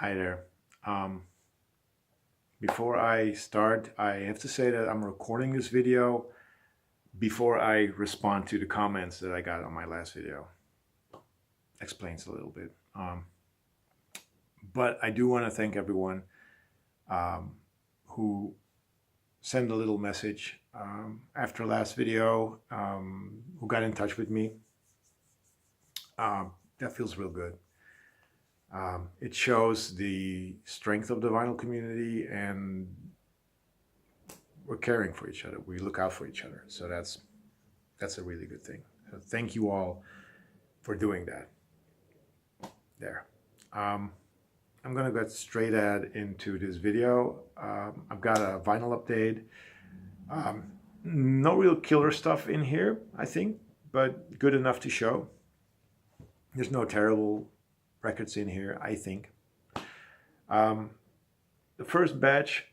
Hi there. Um, Before I start, I have to say that I'm recording this video before I respond to the comments that I got on my last video. Explains a little bit. But I do want to thank everyone um, who sent a little message after last video, who got in touch with me. That feels real good. It shows the strength of the vinyl community, and we're caring for each other. We look out for each other. So that's a really good thing. So thank you all for doing that. There. I'm gonna get straight into this video. I've got a vinyl update. No real killer stuff in here, I think, but good enough to show. There's no terrible records in here, I think. The first batch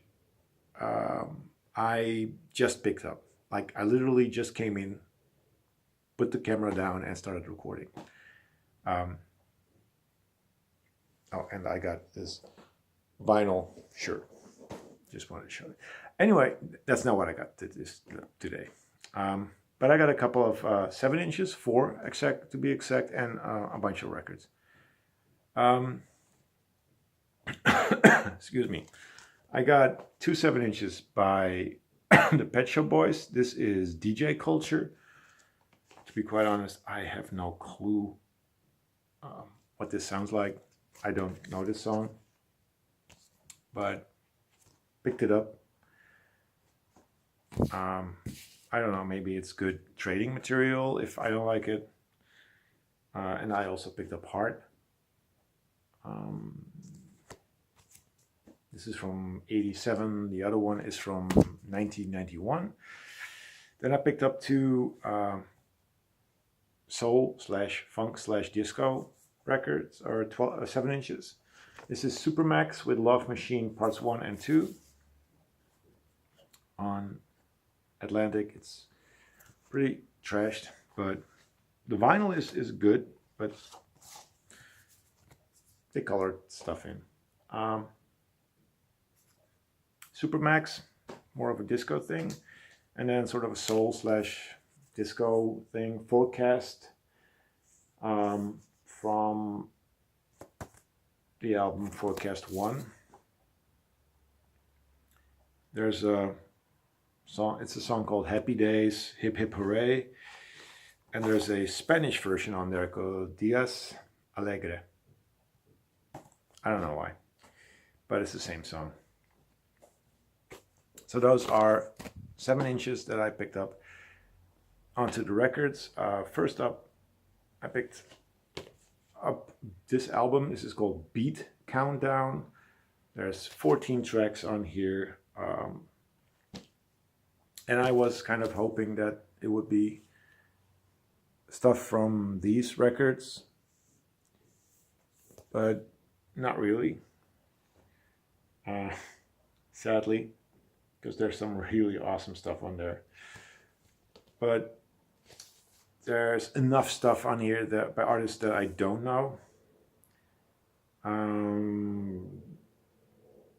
I just picked up. Like, I literally just came in, put the camera down, and started recording. Oh, and I got this vinyl shirt. Just wanted to show it. Anyway, that's not what I got today. But I got a couple of 7 inches, 4 exact to be exact, and a bunch of records. Excuse me. I got 2 7 inches by the Pet Shop Boys. This is DJ Culture. To be quite honest, I have no clue what this sounds like. I don't know this song, but picked it up. I don't know, maybe it's good trading material if I don't like it. And I also picked up Heart. This is from 87. The other one is from 1991. Then I picked up 2 soul/funk/disco records, or 7 inches. This is Supermax with Love Machine Parts 1 and 2 on Atlantic. It's pretty trashed, but the vinyl is good, but they colored stuff in. Supermax, more of a disco thing, and then sort of a soul/disco thing. Forecast, from the album Forecast 1. There's a song, it's a song called Happy Days, Hip Hip Hooray, and there's a Spanish version on there called Dias Alegre. I don't know why, but it's the same song. So those are 7 inches that I picked up. Onto the records. First up, I picked up this album. This is called Beat Countdown. There's 14 tracks on here. And I was kind of hoping that it would be stuff from these records, but not really. Sadly, because there's some really awesome stuff on there. But there's enough stuff on here that by artists that I don't know.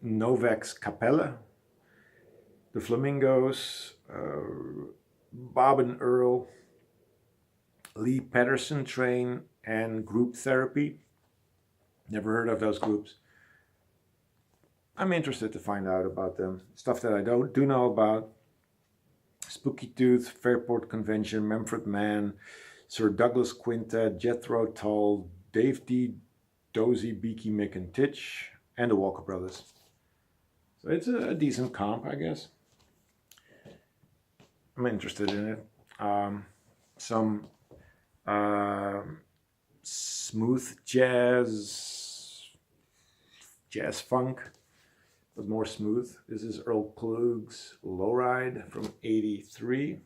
Novex Capella, The Flamingos, Bob and Earl, Lee Patterson Train, and Group Therapy. Never heard of those groups. I'm interested to find out about them. Stuff that I do know about: Spooky Tooth, Fairport Convention, Mumford Man, Sir Douglas Quintet, Jethro Tull, Dave D, Dozy, Beaky, Mick and Titch, and the Walker Brothers. So it's a decent comp, I guess. I'm interested in it. Some smooth jazz funk, but more smooth. This is Earl Klug's Lowride from 83.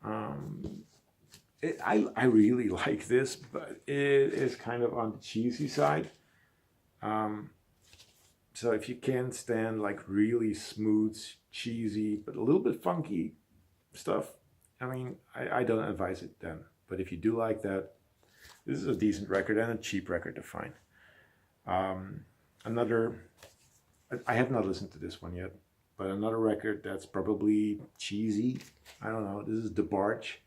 I really like this, but it is kind of on the cheesy side. So if you can't stand like really smooth, cheesy, but a little bit funky stuff, I mean, I don't advise it then. But if you do like that, This is a decent record and a cheap record to find. Another, I have not listened to this one yet, but another record that's probably cheesy. I don't know. This is DeBarge.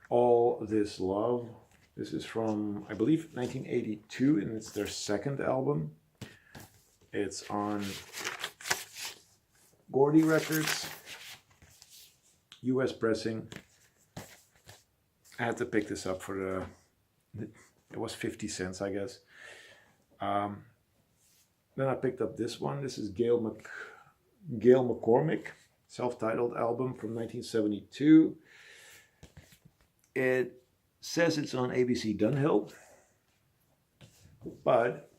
All This Love. This is from, I believe, 1982, and it's their second album. It's on Gordy Records, US pressing. I had to pick this up for it was 50 cents, I guess. Then I picked up this one. This is Gail McCormick, self-titled album from 1972. It says it's on ABC Dunhill, but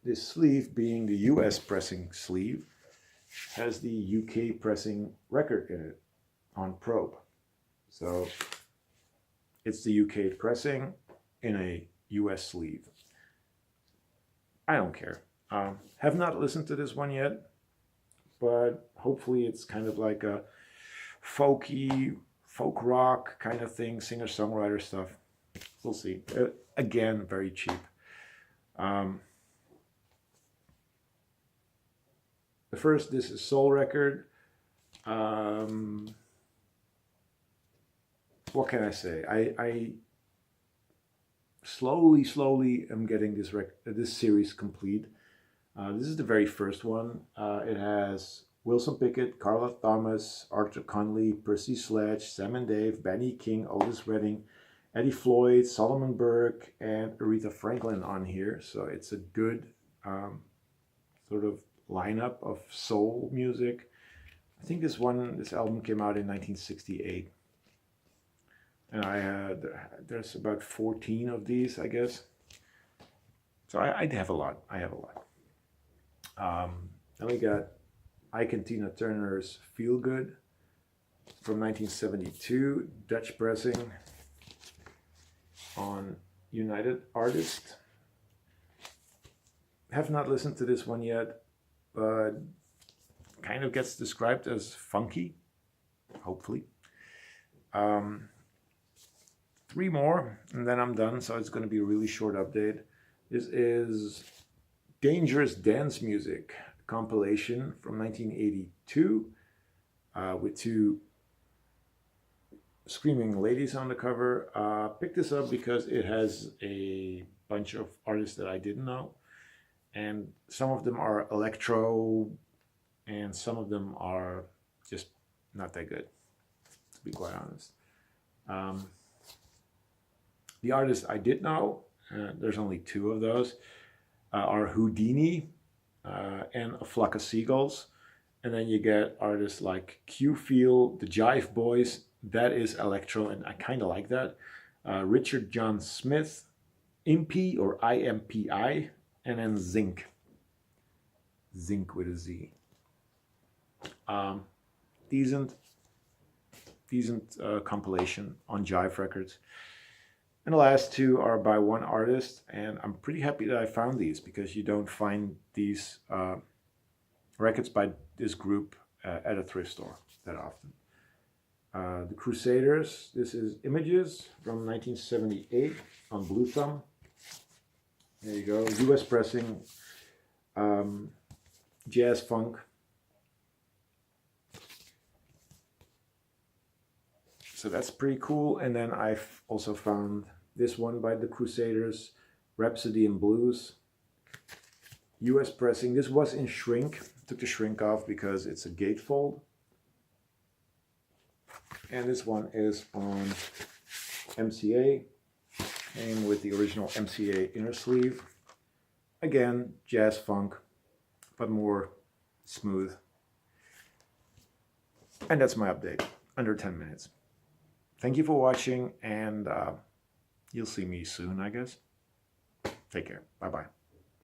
this sleeve, being the US pressing sleeve, has the UK pressing record in it on Probe. So it's the UK pressing in a US sleeve. I don't care. Have not listened to this one yet, but hopefully it's kind of like a folky, folk rock kind of thing, singer-songwriter stuff. We'll see. Again, very cheap. The first, This Is Soul record. What can I say? I slowly am getting this series complete. This is the very first one. It has Wilson Pickett, Carla Thomas, Arthur Conley, Percy Sledge, Sam and Dave, Benny King, Otis Redding, Eddie Floyd, Solomon Burke, and Aretha Franklin on here. So it's a good sort of lineup of soul music. I think this album came out in 1968. And there's about 14 of these, I guess. So I have a lot. Then we got Ike and Tina Turner's Feel Good from 1972, Dutch pressing on United Artists. Have not listened to this one yet, but kind of gets described as funky, hopefully. 3 more, and then I'm done, so it's going to be a really short update. This is Dangerous Dance Music compilation from 1982 with 2 screaming ladies on the cover. Picked this up because it has a bunch of artists that I didn't know, and some of them are electro and some of them are just not that good, to be quite honest. The artists I did know, there's only 2 of those, are Houdini and A Flock of Seagulls. And then you get artists like Q-Feel, the Jive Boys, that is electro, and I kind of like that. Richard John Smith, Impy or IMPI, and then Zinc. Zinc with a Z. Decent compilation on Jive Records. And the last 2 are by one artist, and I'm pretty happy that I found these because you don't find these records by this group at a thrift store that often. The Crusaders, this is Images from 1978 on Blue Thumb. There you go, US pressing, jazz funk. So that's pretty cool. And then I've also found this one by the Crusaders, Rhapsody in Blues. US pressing. This was in shrink. Took the shrink off because it's a gatefold. And this one is on MCA. Came with the original MCA inner sleeve. Again, jazz funk, but more smooth. And that's my update. Under 10 minutes. Thank you for watching, and you'll see me soon, I guess. Take care. Bye-bye.